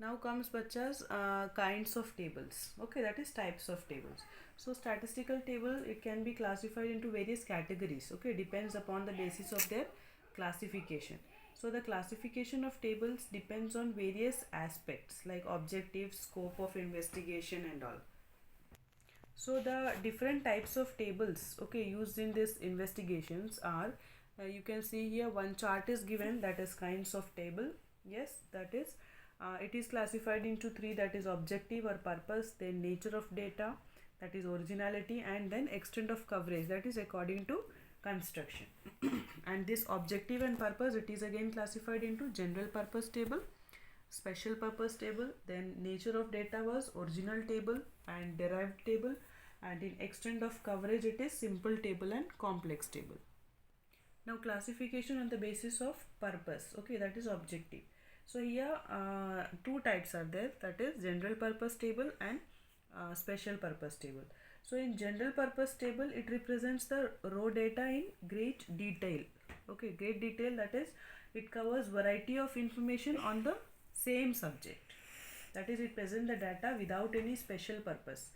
Now comes bachas kinds of tables. Okay, that is types of tables. So statistical table, it can be classified into various categories. Okay, depends upon the basis of their classification. So the classification of tables depends on various aspects like objective, scope of investigation and all. So the different types of tables, okay, used in this investigations are, you can see here one chart is given, that is kinds of table. Yes, that is, it is classified into three, that is objective or purpose, then nature of data, that is originality, and then extent of coverage, that is according to construction. And this objective and purpose, it is again classified into general purpose table, special purpose table, then nature of data was original table and derived table, and in extent of coverage it is simple table and complex table. Now classification on the basis of purpose, okay, that is objective. So here two types are there, that is general purpose table and special purpose table. So in general purpose table, it represents the raw data in great detail. Okay, great detail, that is, it covers variety of information on the same subject. That is, it presents the data without any special purpose.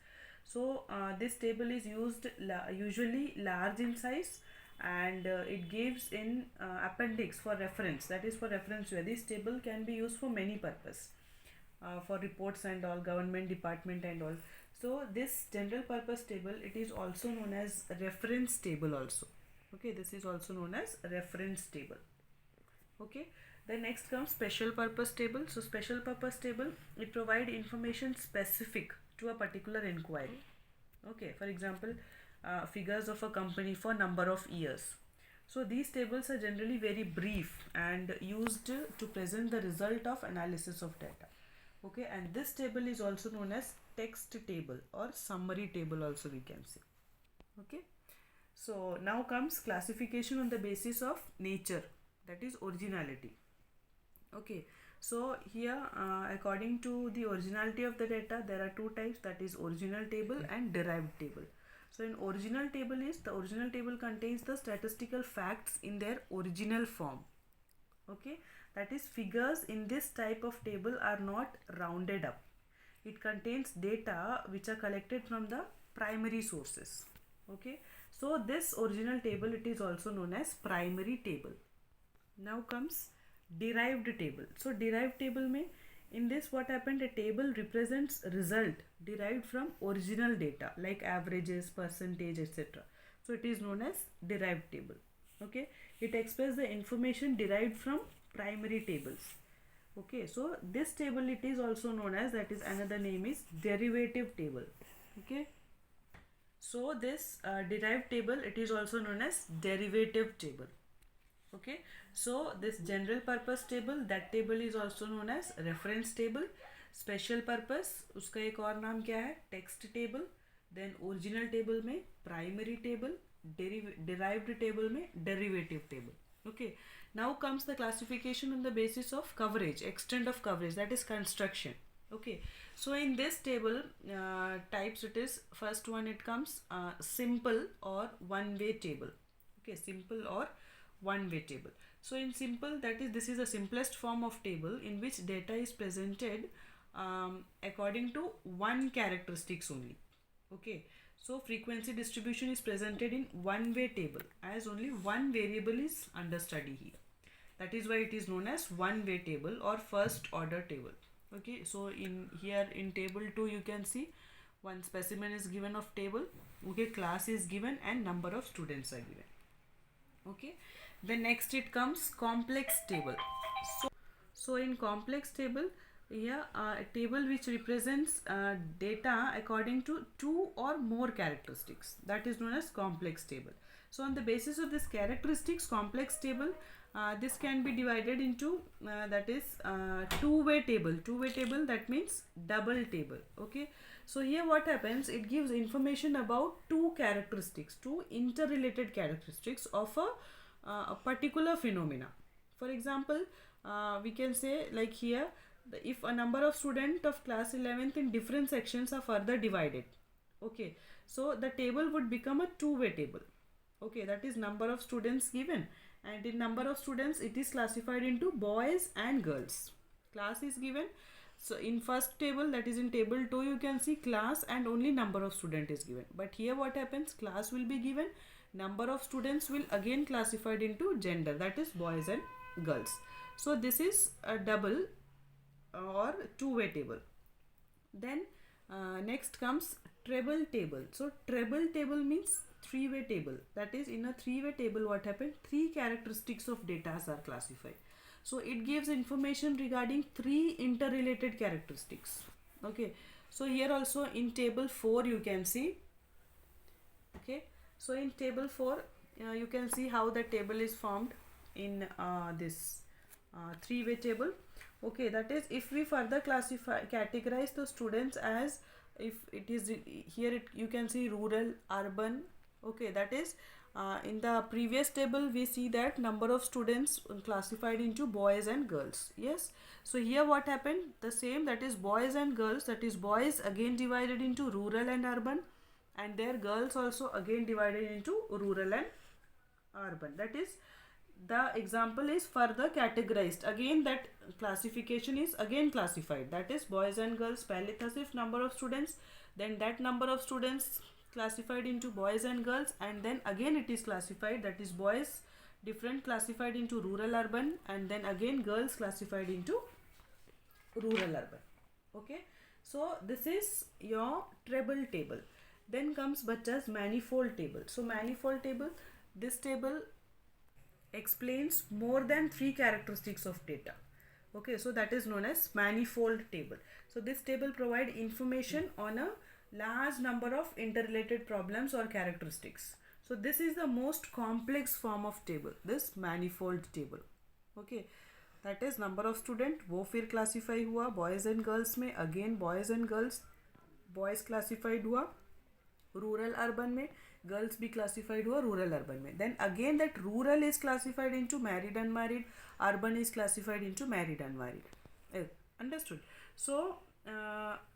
So this table is used usually large in size, and it gives in appendix for reference, that is for reference where this table can be used for many purpose, for reports and all, government department and all. So this general purpose table, it is also known as reference table also. Okay, this is also known as reference table. Okay, then next comes special purpose table. So special purpose table, it provide information specific to a particular inquiry. Okay, for example, figures of a company for number of years. So these tables are generally very brief and used to present the result of analysis of data. Okay, and this table is also known as text table or summary table also, we can say. Okay, so now comes classification on the basis of nature, that is originality. Okay, so here according to the originality of the data, there are two types, that is original table and derived table. So in original table is, the original table contains the statistical facts in their original form. Okay, that is, figures in this type of table are not rounded up. It contains data which are collected from the primary sources. Okay, so this original table, it is also known as primary table. Now comes derived table. So derived table में, in this what happened, a table represents result derived from original data like averages, percentage, etc. So it is known as derived table. Okay, it expresses the information derived from primary tables. Okay, so this table, it is also known as, that is another name is derivative table. Okay, so this derived table, it is also known as derivative table. Okay, so this general purpose table, that table is also known as reference table. Special purpose, उसका एक और नाम क्या है, text table. Then original table में primary table, derived table में derivative table. Okay, now comes the classification on the basis of coverage, extent of coverage, that is construction. Okay, so in this table types, it is first one, it comes simple or one way table. Okay, simple or one way table. So in simple, that is, this is the simplest form of table in which data is presented according to one characteristics only. Okay, so frequency distribution is presented in one way table as only one variable is under study here. That is why it is known as one way table or first order table. Okay, so in here in table 2, you can see one specimen is given of table. Okay, class is given and number of students are given. Okay, then next it comes complex table. So in complex table, yeah, a table which represents data according to two or more characteristics, that is known as complex table. So on the basis of this characteristics, complex table, this can be divided into that is two-way table. Two-way table, that means double table. Okay, so here what happens, it gives information about two characteristics, two interrelated characteristics of a particular phenomena. For example, we can say like here, if a number of students of class 11th in different sections are further divided, okay, so the table would become a two-way table. Okay, that is number of students given, and in number of students, it is classified into boys and girls. Class is given, So in first table, that is in table 2, you can see class and only number of student is given. But here what happens, class will be given, number of students will again classified into gender, that is boys and girls. So this is a double or two-way table. Then next comes treble table. So treble table means three-way table. That is, in a three-way table what happened, three characteristics of data are classified. So it gives information regarding three interrelated characteristics. Okay, so here also in table 4 you can see. Okay, so in table 4 you can see how the table is formed in this three-way table. Okay, that is, if we further categorize the students as, if it is here, you can see rural, urban. Okay, that is, in the previous table we see that number of students classified into boys and girls. Yes, so here what happened, the same, that is boys and girls, that is boys again divided into rural and urban, and their girls also again divided into rural and urban. That is, the example is further categorized, again that classification is again classified, that is boys and girls, पहले था सिर्फ number of students, then that number of students classified into boys and girls, and then again it is classified, that is boys different classified into rural urban, and then again girls classified into rural urban. Okay, so this is your treble table. Then comes bachas manifold table. So manifold table, this table explains more than three characteristics of data. Okay, so that is known as manifold table. So this table provide information on a large number of interrelated problems or characteristics. So this is the most complex form of table, this manifold table. Okay, that is number of student वो फिर classify हुआ boys and girls में, again boys and girls, boys classified हुआ rural urban में, girls भी classified हुआ rural urban में. Then again that rural is classified into married unmarried, urban is classified into married unmarried. Understood? So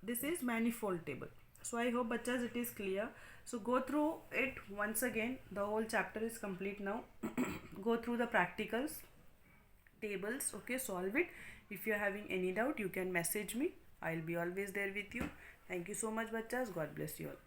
this is manifold table. So I hope bachas it is clear. So go through it once again. The whole chapter is complete now. Go through the practicals, tables. Okay, solve it. If you are having any doubt, you can message me. I'll be always there with you. Thank you so much bachas. God bless you all.